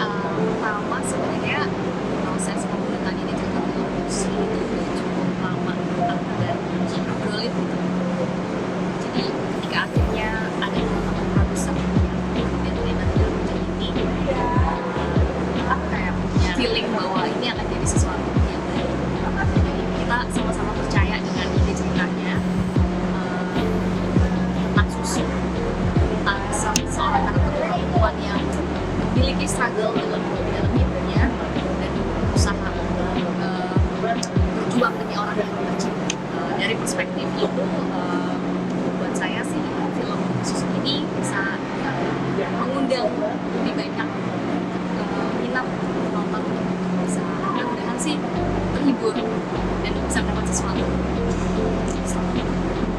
Pertama sebenarnya proses pembuatan ini cerita film Lucy itu udah cukup lama dan ngobrolin gitu. Jadi ketika akhirnya ada teman-teman produser yang kemudian terlibat dalam proyek ini, aku kayak punya feeling bahwa ini akan jadi sesuatu yang baik. Jadi kita sama-sama percaya dengan ide ceritanya tentang susu, tentang seorang karakter perempuan yang memiliki struggle dalam hidupnya dan berusaha berjuang demi orang yang tercinta. Dari perspektif itu buat saya sih film susu ini bisa mengundang lebih banyak minat penonton, bisa mudah-mudahan sih terhibur dan bisa mendapat sesuatu.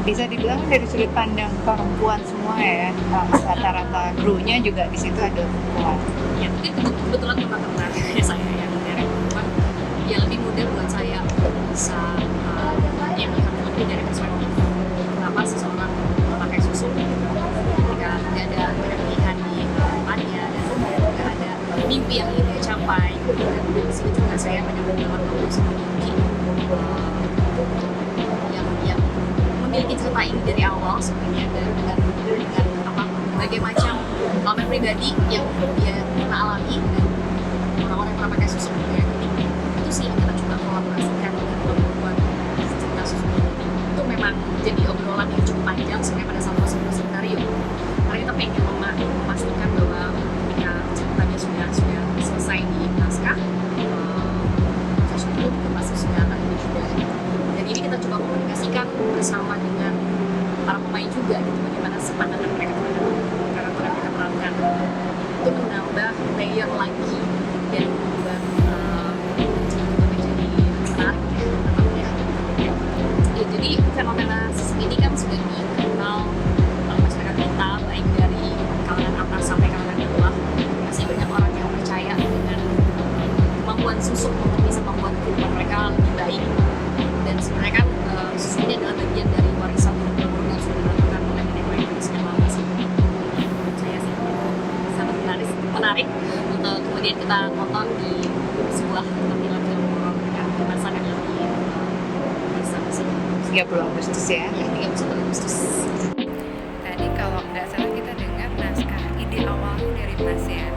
Bisa dibilang dari sudut pandang perempuan semua ya, rata-rata krunya juga di situ ada perempuan. Ya mungkin kebetulan memang karena saya yang dari perempuan, ya lebih mudah buat saya bisa yang melihat lebih dari perspektif kenapa seseorang memakai susu ketika tidak ada pilihan di depannya dan tidak ada mimpi yang ingin dia capai. Dan di sini juga saya banyak mendengar sama Yuki yang memiliki cerita ini dari awal sebenarnya dengan apa berbagai macam pengalaman pribadi yang dia pernah alami dan orang-orang yang pernah pakai susu ya. Itu sih yang kita coba kolaborasikan dengan membuat cerita susu itu memang jadi obrolan yang cukup panjang sebenarnya pada saat proses skenario karena kita pengen memastikan bahwa ketika ceritanya sudah selesai di naskah proses itu juga pasti sudah akan lebih juga dan ini kita coba komunikasikan bersama dengan para pemain juga gitu bagaimana pandangan mereka terhadap karakter yang mereka perankan itu menambah layer lagi dan membuat cerita menjadi menarik ya. Jadi fenomena ini kan sudah dikenal oleh masyarakat kita baik dari kalangan atas sampai kalangan bawah. Masih banyak orang yang percaya dengan kemampuan susu untuk bisa membuat kehidupan mereka lebih baik dan sebenarnya kan susu ini adalah bagian dari warisan turun-temurun yang sudah dilakukan oleh nenek moyang kita sekian lama sih. Saya sih sangat menarik untuk kemudian kita tonton di sebuah tampilan film horor dengan kemasan yang lebih bisa sih. 30 Agustus ya. Ya, 31 Agustus. Tadi kalau nggak salah kita dengar naskah ide awalnya dari Mas ya.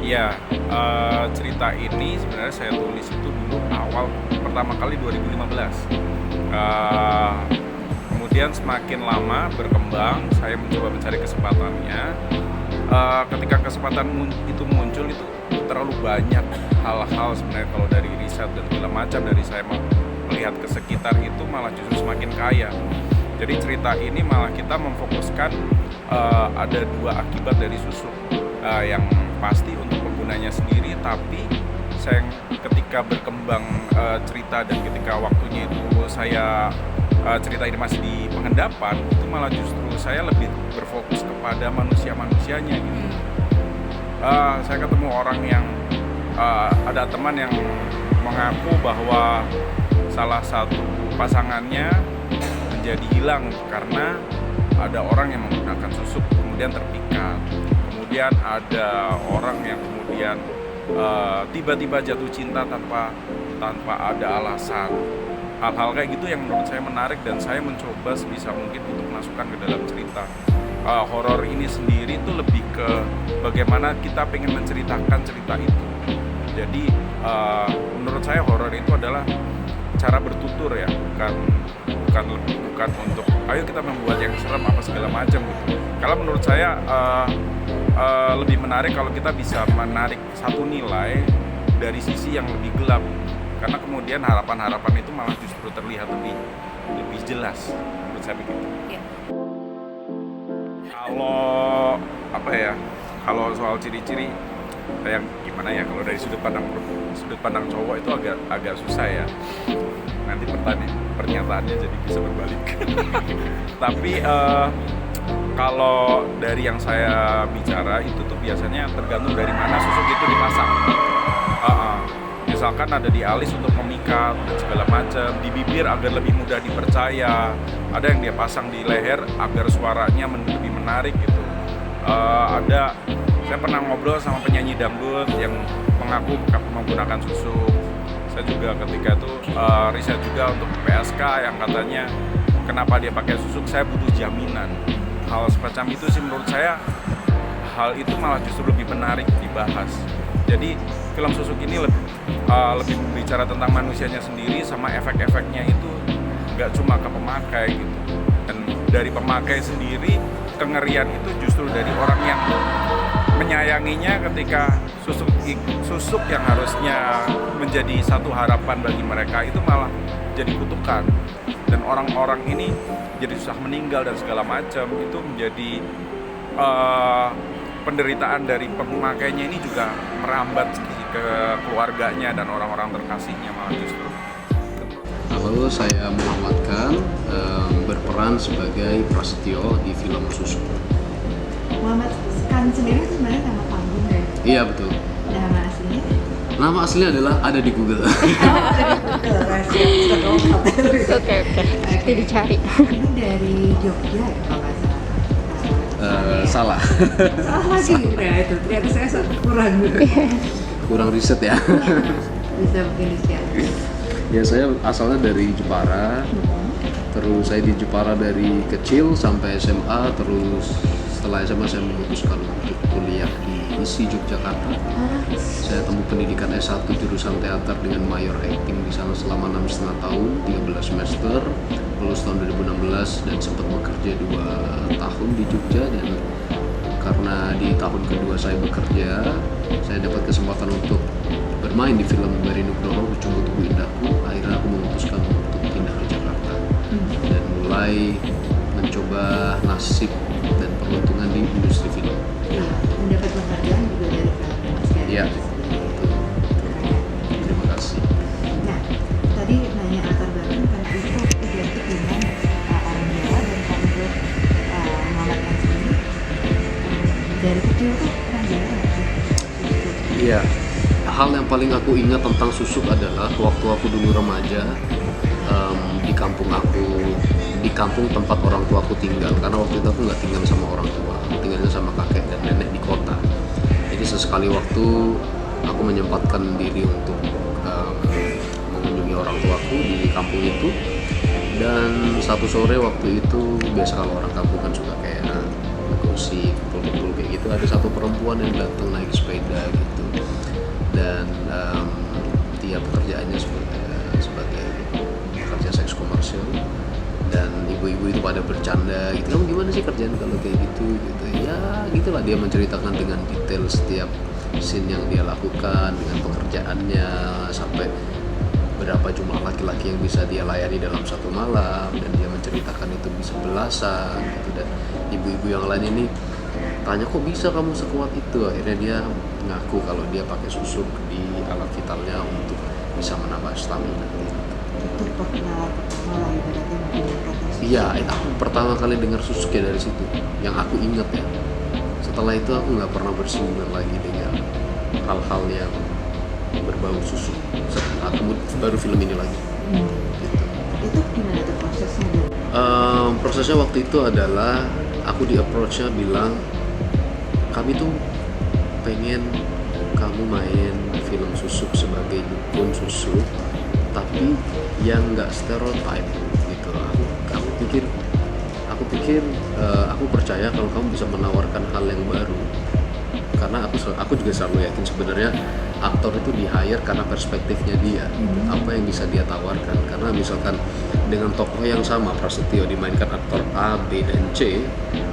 Iya, cerita ini sebenarnya saya tulis itu dulu awal pertama kali 2015. Kemudian semakin lama berkembang, saya mencoba mencari kesempatannya. Ketika kesempatan itu muncul itu terlalu banyak hal-hal sebenarnya kalau dari riset dan segala macam dari saya melihat ke sekitar itu malah justru semakin kaya. Jadi cerita ini malah kita memfokuskan ada dua akibat dari susu yang pasti untuk penggunanya sendiri, tapi saya ketika berkembang cerita dan ketika waktunya itu saya cerita ini masih di pengendapan itu malah justru saya lebih berfokus kepada manusia-manusianya gitu. Saya ketemu orang yang ada teman yang mengaku bahwa salah satu pasangannya menjadi hilang karena ada orang yang menggunakan susuk kemudian terpikat. Kemudian ada orang yang kemudian tiba-tiba jatuh cinta tanpa ada alasan. Hal-hal kayak gitu yang menurut saya menarik dan saya mencoba sebisa mungkin untuk masukkan ke dalam cerita. Horor ini sendiri itu lebih ke bagaimana kita pengen menceritakan cerita itu. Jadi menurut saya horor itu adalah cara bertutur ya, bukan untuk ayo kita membuat yang serem apa segala macam gitu. Kalau menurut saya lebih menarik kalau kita bisa menarik satu nilai dari sisi yang lebih gelap, karena kemudian harapan-harapan itu malah justru terlihat lebih jelas menurut saya begitu. Ya. Kalau kalau soal ciri-ciri yang gimana ya, kalau dari sudut pandang cowok itu agak susah ya. Nanti pernyataannya jadi bisa berbalik. Tapi kalau dari yang saya bicara itu tuh biasanya tergantung dari mana susuk itu dipasang. Misalkan ada di alis untuk memikat dan segala macam, di bibir agar lebih mudah dipercaya, ada yang dia pasang di leher agar suaranya lebih menarik gitu. Ada Saya pernah ngobrol sama penyanyi dangdut yang mengaku menggunakan susuk. Saya juga ketika itu riset juga untuk PSK yang katanya kenapa dia pakai susuk, saya butuh jaminan. Hal semacam itu sih menurut saya, hal itu malah justru lebih menarik dibahas. Jadi film susuk ini lebih berbicara tentang manusianya sendiri sama efek-efeknya itu nggak cuma ke pemakai gitu. Dan dari pemakai sendiri, kengerian itu justru dari orang yang menyayanginya ketika susuk yang harusnya menjadi satu harapan bagi mereka itu malah jadi kutukan. Dan orang-orang ini jadi susah meninggal dan segala macam, itu menjadi penderitaan dari pemakainya ini juga merambat ke keluarganya dan orang-orang terkasihnya malah justru. Halo, saya Muhammad Khan, berperan sebagai Prasetyo di film Susuk. Muhammad Khan sendiri itu sebenarnya nama panggung ya? Iya betul. Nama aslinya? Nama aslinya adalah ada di Google. Oke. Nanti dicari. Ini dari Jogja ya kalau nggak salah. Salah. Salah lagi. Nah itu ternyata saya kurang gitu. Kurang riset ya. Bisa mungkin di-share. Ya, saya asalnya dari Jepara. Terus saya di Jepara dari kecil sampai SMA. Terus setelah SMA saya memutuskan untuk kuliah di ISI Yogyakarta. Saya tempuh pendidikan S1 jurusan teater dengan mayor acting di sana selama 6,5 tahun, 13 semester, lulus tahun 2016 dan sempat bekerja 2 tahun di Jogja. Dan karena di tahun kedua saya bekerja, saya dapat kesempatan untuk bermain di film Bari Nugroho, Jumbo Tubuh Indahku. Akhirnya aku memutuskan untuk pindah ke Jakarta dan mulai mencoba nasib dan peruntungan di industri film. Mendapat penghargaan juga dari film. Iya, betul. Terima kasih. Nah, tadi nanya latar belakang kan itu identik dengan orang Jawa dan kamu Muhammad Khan sendiri dari kecil tuh orang Jawa nggak sih? Iya. Hal yang paling aku ingat tentang Susuk adalah waktu aku dulu remaja, di kampung tempat orang tua aku tinggal. Karena waktu itu aku nggak tinggal sama orang tua, aku tinggalnya sama kakek dan nenek di kota. Jadi sesekali waktu aku menyempatkan diri untuk mengunjungi orang tuaku di kampung itu. Dan satu sore waktu itu, biasa kalau orang kampung kan suka kayak gosip, kumpul-kumpul kayak gitu, ada satu perempuan yang datang naik sepeda gitu. Dan dia pekerjaannya sebagai pekerja seks komersial. Dan ibu-ibu itu pada bercanda gitu, kamu gimana sih kerjaan kalau kayak gitu. Ya gitulah, dia menceritakan dengan detail setiap scene yang dia lakukan dengan pekerjaannya, sampai berapa jumlah laki-laki yang bisa dia layani dalam satu malam, dan dia menceritakan itu bisa belasan gitu. Dan ibu-ibu yang lain ini tanya, kok bisa kamu sekuat itu? Akhirnya dia ngaku kalau dia pakai susuk di alat vitalnya untuk bisa menambah stamina. Itu perkenalan pertama lah ibaratnya mungkin yang kata Iya, aku pertama kali dengar susuk ya dari situ, yang aku ingat ya. Setelah itu aku nggak pernah bersinggungan lagi dengan hal-hal yang berbau susuk. Aku baru film ini lagi. Gitu. Itu gimana tuh prosesnya? Prosesnya waktu itu adalah aku di approach-nya bilang, kami tuh pengen kamu main film susuk sebagai dukun susuk, tapi yang nggak stereotype gitu. Aku percaya kalau kamu bisa menawarkan hal yang baru, karena aku juga selalu yakin sebenarnya aktor itu di hire karena perspektifnya dia, apa yang bisa dia tawarkan. Karena misalkan dengan tokoh yang sama, Prasetyo, dimainkan aktor A, B, dan C,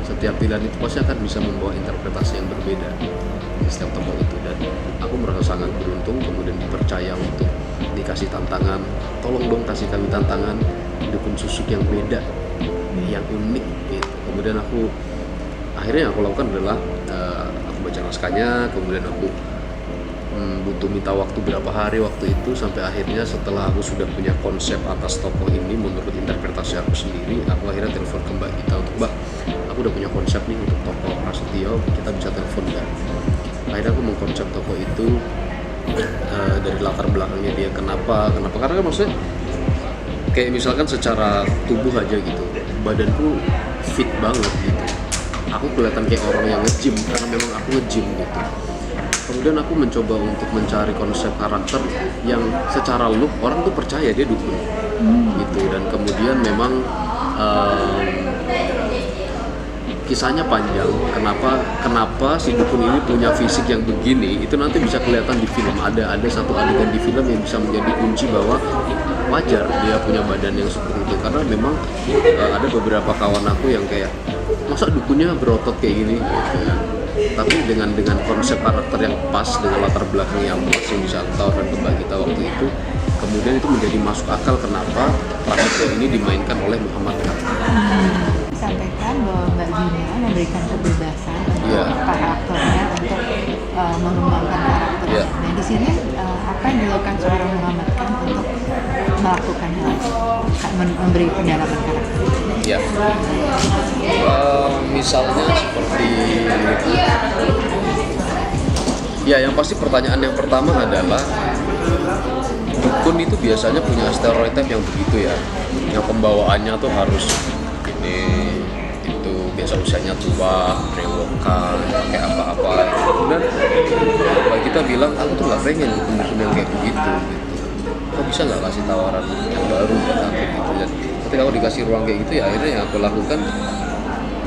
setiap pilihan itu pasti akan bisa membawa interpretasi yang berbeda di setiap tokoh itu. Dan aku merasa sangat beruntung kemudian dipercaya untuk dikasih tantangan, tolong dong kasih kami tantangan dukun susuk yang beda, yang unik gitu. Kemudian akhirnya yang aku lakukan adalah aku baca naskahnya, kemudian aku butuh minta waktu berapa hari waktu itu, sampai akhirnya setelah aku sudah punya konsep atas tokoh ini menurut interpretasi aku sendiri, aku akhirnya telepon ke Mbak Gita untuk, Mbak, aku udah punya konsep nih untuk tokoh Prasetyo, kita bisa telepon nggak? Akhirnya aku mengkonsep tokoh itu dari latar belakangnya dia, kenapa, karena kan maksudnya kayak misalkan secara tubuh aja gitu, badanku fit banget gitu, aku kelihatan kayak orang yang nge-gym karena memang aku nge-gym gitu. Kemudian aku mencoba untuk mencari konsep karakter yang secara look orang tuh percaya dia dukun gitu. Dan kemudian memang kisahnya panjang. Kenapa si dukun ini punya fisik yang begini? Itu nanti bisa kelihatan di film. Ada satu adegan di film yang bisa menjadi kunci bahwa wajar dia punya badan yang seperti itu. Karena memang ada beberapa kawan aku yang kayak masa dukunnya berotot kayak gini gitu kan. Tapi dengan konsep karakter yang pas, dengan latar belakang yang pas yang bisa aku tahu dan kembali kita waktu itu, kemudian itu menjadi masuk akal kenapa Prasetyo ini dimainkan oleh Muhammad Khan. Sampaikan bahwa Mbak Gina memberikan kebebasan untuk para aktornya untuk mengembangkan karakternya. Nah di sini apa yang dilakukan seorang Muhammad Khan untuk melakukan hal memberi pendalaman karakter? Ya, misalnya seperti ya yang pasti pertanyaan yang pertama adalah dukun itu biasanya punya stereotip yang begitu ya, yang pembawaannya tuh harus ini itu biasa usianya tua, brewokan, pakai apa-apa. Kemudian kita bilang aku tuh nggak pengen dukun-dukun yang kayak begitu. Kok bisa nggak kasih tawaran yang baru buat aku gitu. Dan ketika aku dikasih ruang kayak gitu ya akhirnya yang aku lakukan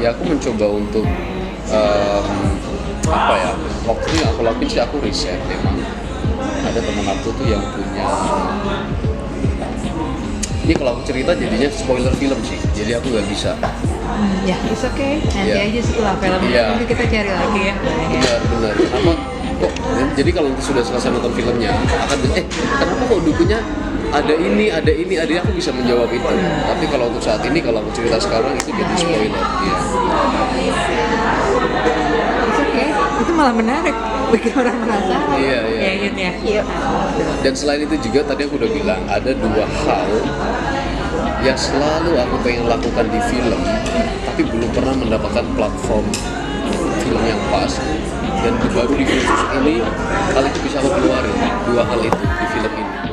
ya aku mencoba untuk apa ya, waktu itu yang aku lakuin sih aku riset. Memang ada teman aku tuh yang punya, ini kalau aku cerita jadinya spoiler film sih, jadi aku nggak bisa. Ya, it's okay. Nanti aja setelah film nanti kita cari lagi ya. Benar. Kenapa kok? Jadi kalau nanti sudah selesai nonton filmnya akan kenapa kok dukunya ada ini, aku bisa menjawab itu. Tapi kalau untuk saat ini, kalau aku cerita sekarang itu jadi spoiler. Iya. It's okay. Itu malah menarik bagi orang penasaran. Iya. Ya, gitu ya. Iya. Dan selain itu juga tadi aku udah bilang ada dua hal yang selalu aku pengen lakukan di film, tapi belum pernah mendapatkan platform film yang pas. Dan baru di film ini, hal itu bisa aku keluarin, dua hal itu di film ini.